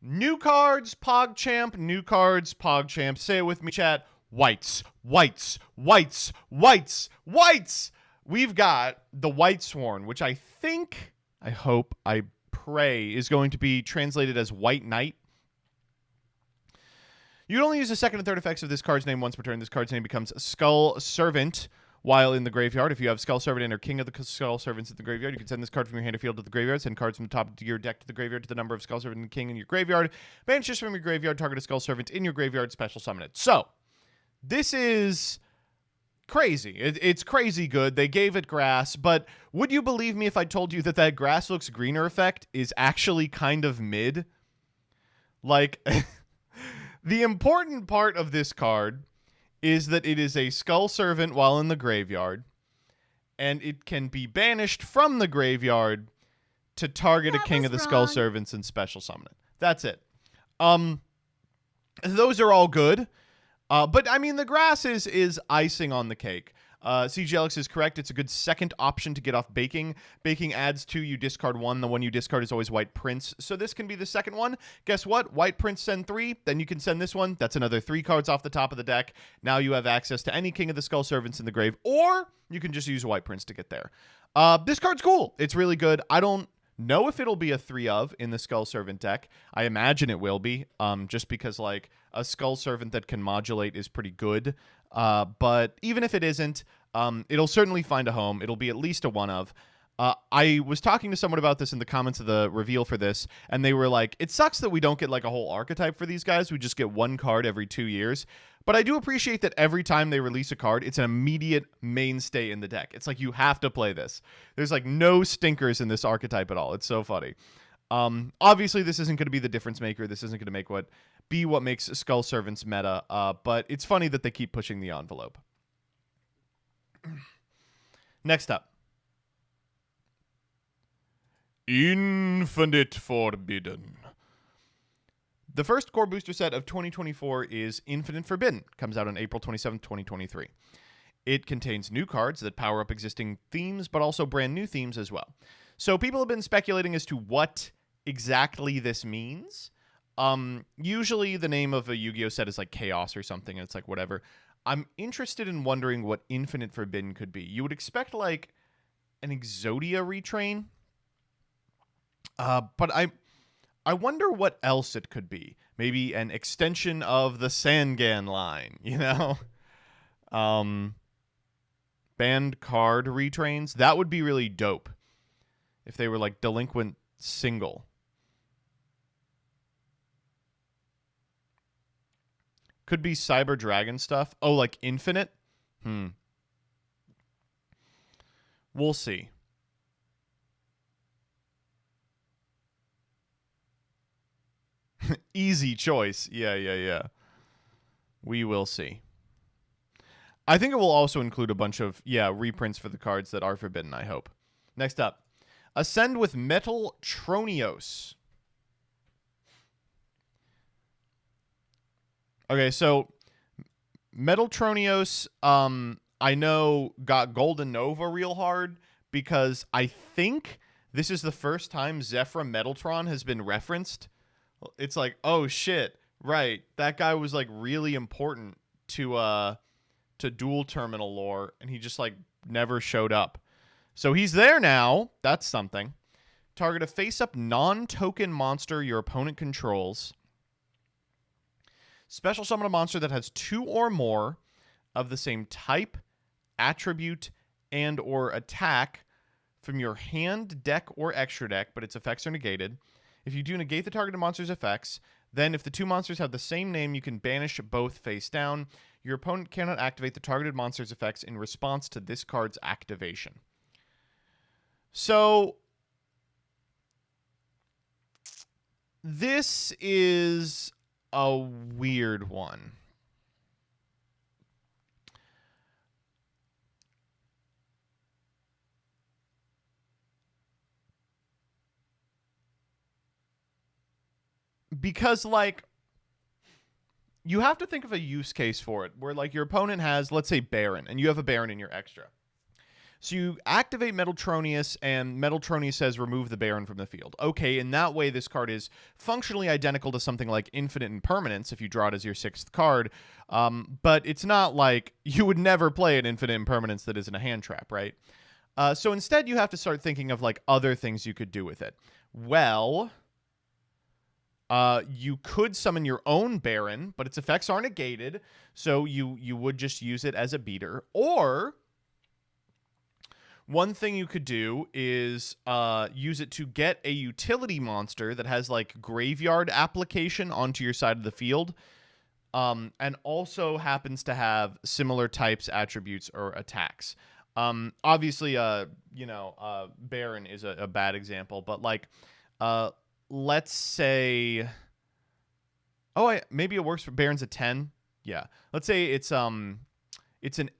New cards, PogChamp. New cards, PogChamp. Say it with me, chat. Wights, Wights, Wights, Wights, Wights. We've got the Wight Sworn, which I think, I hope, I pray, is going to be translated as White Knight. You can only use the second and third effects of this card's name once per turn. This card's name becomes Skull Servant while in the graveyard. If you have Skull Servant and are King of the Skull Servants in the graveyard, you can send this card from your hand or field to the graveyard. Send cards from the top of your deck to the graveyard to the number of Skull Servant and King in your graveyard. Banish this from your graveyard. Target a Skull Servant in your graveyard. Special summon it. So, this is crazy. It's crazy good. They gave it grass, but would you believe me if I told you that that grass looks greener effect is actually kind of mid? Like, the important part of this card is that it is a Skull Servant while in the graveyard, and it can be banished from the graveyard to target a King of the Skull Servants and special summon it. That's it. Those are all good. But, I mean, the grass is icing on the cake. CGLX is correct. It's a good second option to get off Baking. Baking adds 2, you discard 1. The one you discard is always White Prince. So this can be the second one. Guess what? White Prince send 3. Then you can send this one. That's another 3 cards off the top of the deck. Now you have access to any King of the Skull Servants in the grave. Or you can just use White Prince to get there. This card's cool. It's really good. I don't know if it'll be a 3 of in the Skull Servant deck. I imagine it will be, just because, like, a Skull Servant that can modulate is pretty good. But even if it isn't, it'll certainly find a home. It'll be at least a 1 of. I was talking to someone about this in the comments of the reveal for this, and they were like, it sucks that we don't get, like, a whole archetype for these guys. We just get 1 card every 2 years. But I do appreciate that every time they release a card, it's an immediate mainstay in the deck. It's like, you have to play this. There's, like, no stinkers in this archetype at all. It's so funny. Obviously, this isn't going to be the difference maker. This isn't going to be what makes Skull Servants meta. But it's funny that they keep pushing the envelope. Next up. Infinite Forbidden. The first core booster set of 2024 is Infinite Forbidden. Comes out on April 27th, 2023. It contains new cards that power up existing themes, but also brand new themes as well. So people have been speculating as to what exactly this means. Usually the name of a Yu-Gi-Oh set is like Chaos or something, and it's like whatever. I'm interested in wondering what Infinite Forbidden could be. You would expect like an Exodia retrain. But I wonder what else it could be. Maybe an extension of the Sangan line, you know? Banned card retrains. That would be really dope if they were like delinquent single. Could be Cyber Dragon stuff. Oh, like Infinite? We'll see. Easy choice. Yeah. We will see. I think it will also include a bunch of, reprints for the cards that are forbidden, I hope. Next up. Ascend with Metaltronos. Okay, so Metaltronos, I know got Golden Nova real hard because I think this is the first time Zephyr Metaltron has been referenced. It's like, oh shit, right. That guy was like really important to dual terminal lore, and he just like never showed up. So he's there now. That's something. Target a face-up non-token monster your opponent controls. Special summon a monster that has 2 or more of the same type, attribute, and or attack from your hand, deck, or extra deck, but its effects are negated. If you do negate the targeted monster's effects, then if the 2 monsters have the same name, you can banish both face down. Your opponent cannot activate the targeted monster's effects in response to this card's activation. So this is a weird one. Because, like, you have to think of a use case for it where, like, your opponent has, let's say, Baron, and you have a Baron in your extra. So you activate Metaltronos, and Metaltronos says remove the Baron from the field. Okay, in that way, this card is functionally identical to something like Infinite Impermanence if you draw it as your 6th card. But it's not like you would never play an Infinite Impermanence that isn't a hand trap, right? So instead, you have to start thinking of like other things you could do with it. Well, you could summon your own Baron, but its effects are negated, so you would just use it as a beater. Or one thing you could do is use it to get a utility monster that has like graveyard application onto your side of the field, and also happens to have similar types, attributes, or attacks. Obviously, Baron is a bad example, but like, let's say, maybe it works for Baron's a 10. Yeah, let's say it's an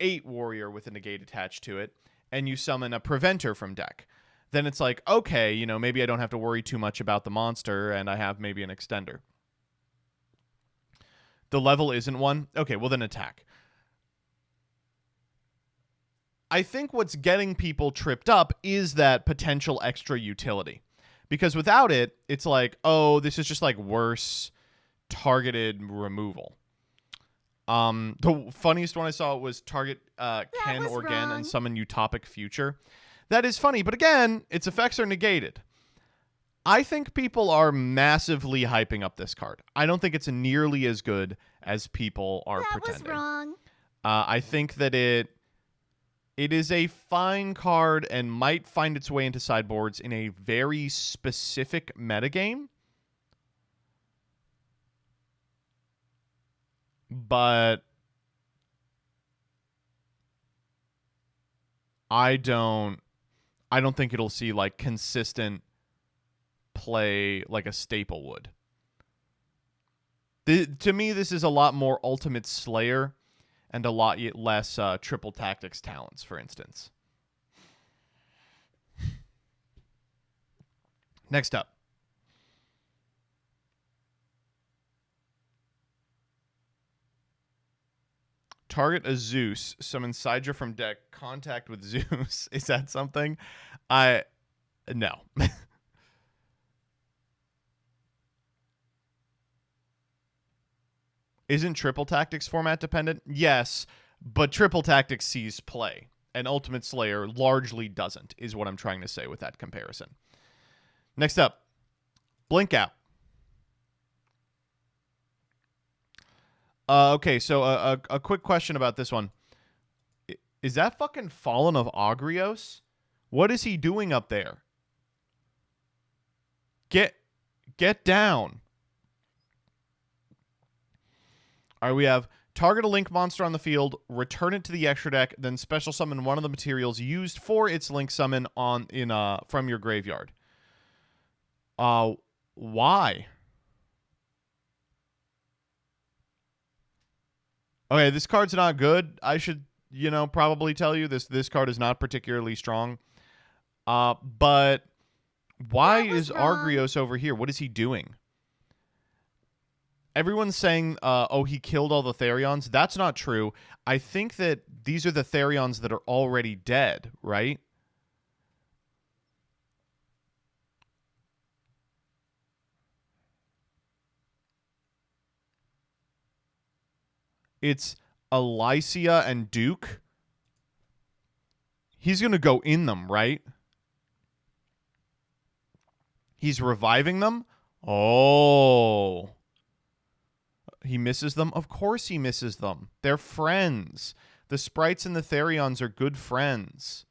8 warrior with a negate attached to it, and you summon a preventer from deck. Then it's like, okay, maybe I don't have to worry too much about the monster, and I have maybe an extender. The level isn't 1. Okay, well then attack. I think what's getting people tripped up is that potential extra utility. Because without it, it's like, oh, this is just like worse targeted removal. The funniest one I saw was target Ken or Gen and summon Utopic Future. That is funny, but again, its effects are negated. I think people are massively hyping up this card. I don't think it's nearly as good as people are pretending. That was wrong. I think that it is a fine card and might find its way into sideboards in a very specific metagame. But I don't think it'll see like consistent play like a staple would. To me, this is a lot more Ultimate Slayer and a lot less Triple Tactics Talents, for instance. Next up. Target a Zeus. Summon Sidra from deck. Contact with Zeus. Is that something? No. Isn't Triple Tactics format dependent? Yes, but Triple Tactics sees play, and Ultimate Slayer largely doesn't, is what I'm trying to say with that comparison. Next up, Blink Out. Okay, so a quick question about this one. Is that fucking Fallen of Agrios? What is he doing up there? Get down. All right, we have target a link monster on the field, return it to the extra deck, then special summon one of the materials used for its link summon from your graveyard. Why? Okay, this card's not good. I should, probably tell you this card is not particularly strong. But why is Argrios over here? What is he doing? Everyone's saying, he killed all the Therions. That's not true. I think that these are the Therions that are already dead, right? It's Alicia and Duke. He's going to go in them, right? He's reviving them? Oh. He misses them? Of course he misses them. They're friends. The sprites and the Therions are good friends.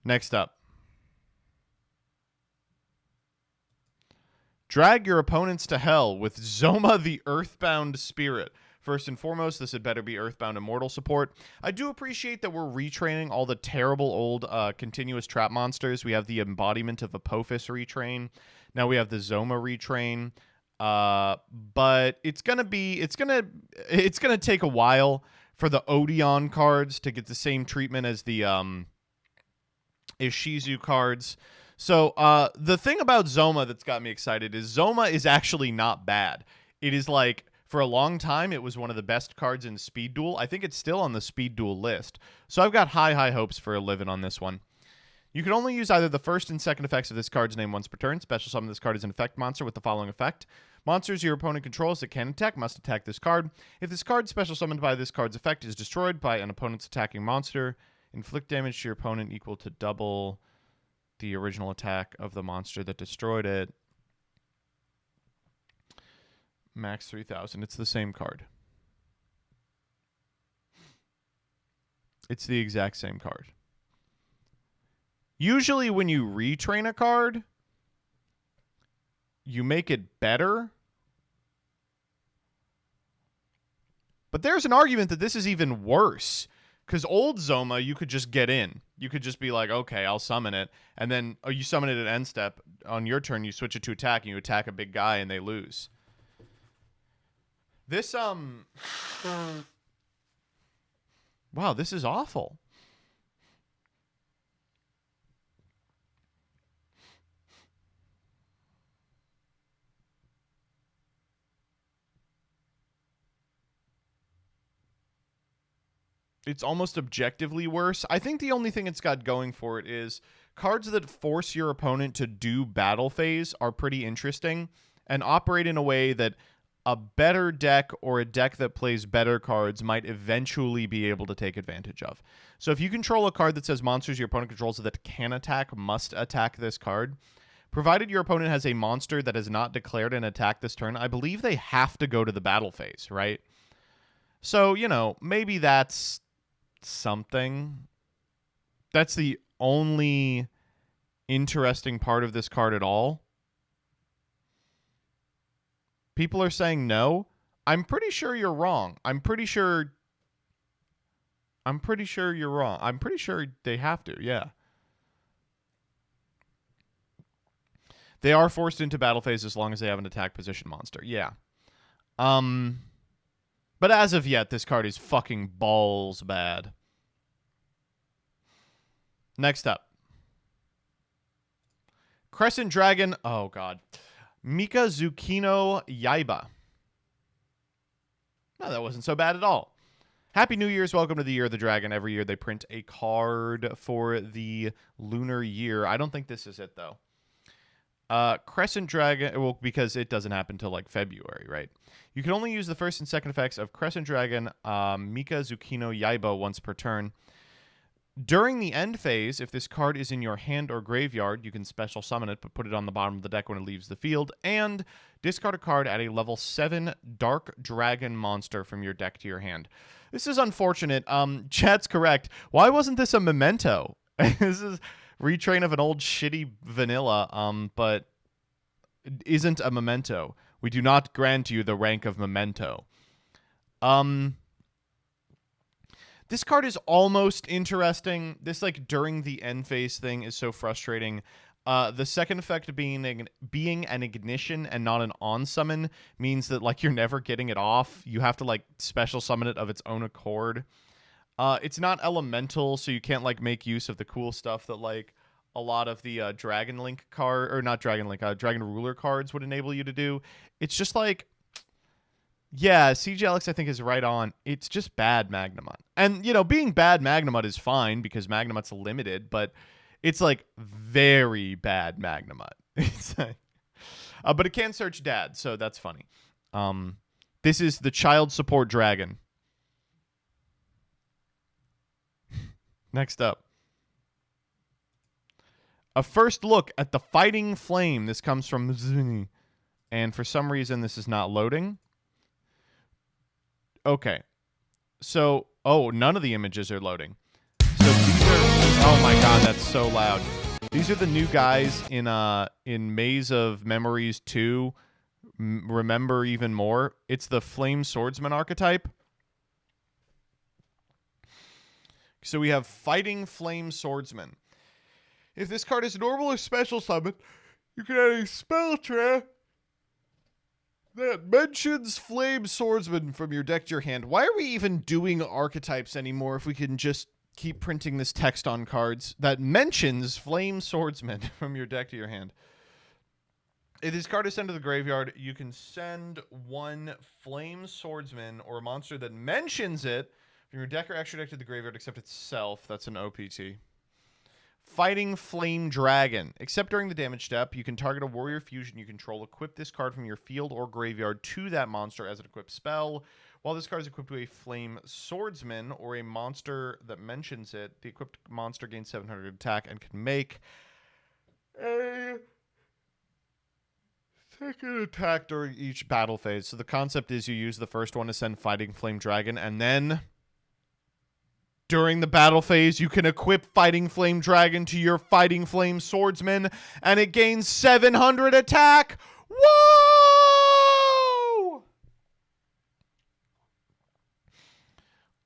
Next up. Drag your opponents to hell with Zoma the Earthbound Spirit. First and foremost, this had better be Earthbound Immortal support. I do appreciate that we're retraining all the terrible old continuous trap monsters. We have the embodiment of Apophis retrain. Now we have the Zoma retrain. But it's gonna take a while for the Odeon cards to get the same treatment as the Ishizu cards. So the thing about Zoma that's got me excited is Zoma is actually not bad. It is like, for a long time, it was one of the best cards in Speed Duel. I think it's still on the Speed Duel list. So I've got high hopes for a live-in on this one. You can only use either the first and second effects of this card's name once per turn. Special summon this card as an effect monster with the following effect. Monsters your opponent controls that can attack must attack this card. If this card special summoned by this card's effect is destroyed by an opponent's attacking monster, inflict damage to your opponent equal to double the original attack of the monster that destroyed it. Max 3,000. It's the same card. It's the exact same card. Usually when you retrain a card, you make it better. But there's an argument that this is even worse. Because old Zoma, you could just get in. You could just be like, okay, I'll summon it. And then you summon it at end step. On your turn, you switch it to attack, and you attack a big guy, and they lose. This, wow, this is awful. It's almost objectively worse. I think the only thing it's got going for it is cards that force your opponent to do battle phase are pretty interesting and operate in a way that a better deck or a deck that plays better cards might eventually be able to take advantage of. So if you control a card that says monsters your opponent controls that can attack must attack this card, provided your opponent has a monster that is not declared an attack this turn, I believe they have to go to the battle phase, right? So, you know, maybe that's something. That's the only interesting part of this card at all. People are saying no. I'm pretty sure you're wrong. I'm pretty sure you're wrong. I'm pretty sure they have to, yeah. They are forced into battle phase as long as they have an attack position monster. Yeah. But as of yet, this card is fucking balls bad. Next up. Crescent Dragon. Oh, God. Mikazuki Yaiba. No, that wasn't so bad at all. Happy New Year's. Welcome to the Year of the Dragon. Every year they print a card for the lunar year. I don't think this is it, though. Crescent Dragon, well, because it doesn't happen till like February, right? You can only use the first and second effects of Crescent Dragon Mikazuki Yaiba once per turn. During the end phase, if this card is in your hand or graveyard, you can special summon it, but put it on the bottom of the deck when it leaves the field, and discard a card at a level 7 Dark Dragon monster from your deck to your hand. This is unfortunate. Chat's correct. Why wasn't this a memento? This is retrain of an old shitty vanilla, but isn't a memento. We do not grant you the rank of memento. This card is almost interesting. This, like, during the end phase thing is so frustrating. The second effect being an ignition and not an on summon means that, like, you're never getting it off. You have to, like, special summon it of its own accord. It's not elemental, so you can't, like, make use of the cool stuff that, like, a lot of the Dragon Link card, or not Dragon Link, Dragon Ruler cards would enable you to do. It's just like, yeah, CJ Alex, I think, is right on. It's just bad Magnemite. And, you know, being bad Magnemite is fine because Magnemite's limited, but it's, like, very bad Magnemite. It's like, but it can search dad, so that's funny. This is the child support dragon. Next up. A first look at the Fighting Flame. This comes from Z. And for some reason, this is not loading. Okay. So, oh, none of the images are loading. So these are, oh my God, that's so loud. These are the new guys in Maze of Memories 2. Remember Even More. It's the Flame Swordsman archetype. So we have Fighting Flame Swordsman. If this card is normal or special summon, you can add a spell trap that mentions Flame Swordsman from your deck to your hand. Why are we even doing archetypes anymore if we can just keep printing this text on cards that mentions Flame Swordsman from your deck to your hand? If this card is sent to the graveyard, you can send one Flame Swordsman or a monster that mentions it from your deck or extra deck to the graveyard except itself. That's an OPT. Fighting Flame Dragon. Except during the damage step, you can target a warrior fusion you control, equip this card from your field or graveyard to that monster as an equipped spell. While this card is equipped to a Flame Swordsman or a monster that mentions it, the equipped monster gains 700 attack and can make a second attack during each battle phase. So the concept is you use the first one to send Fighting Flame Dragon, and then during the battle phase, you can equip Fighting Flame Dragon to your Fighting Flame Swordsman, and it gains 700 attack. Whoa!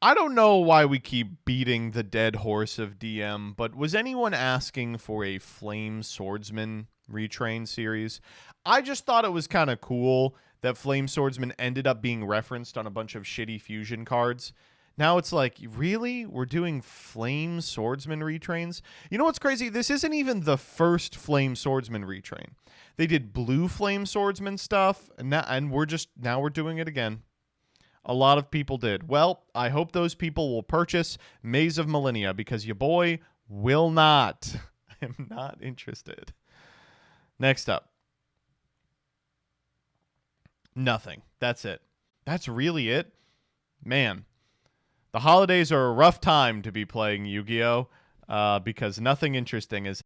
I don't know why we keep beating the dead horse of DM, but was anyone asking for a Flame Swordsman retrain series? I just thought it was kind of cool that Flame Swordsman ended up being referenced on a bunch of shitty fusion cards. Now it's like, really? We're doing Flame Swordsman retrains? You know what's crazy? This isn't even the first Flame Swordsman retrain. They did blue Flame Swordsman stuff, and now we're doing it again. A lot of people did. Well, I hope those people will purchase Maze of Millennia because your boy will not. I am not interested. Next up. Nothing. That's it. That's really it. Man, the holidays are a rough time to be playing Yu-Gi-Oh! Because nothing interesting is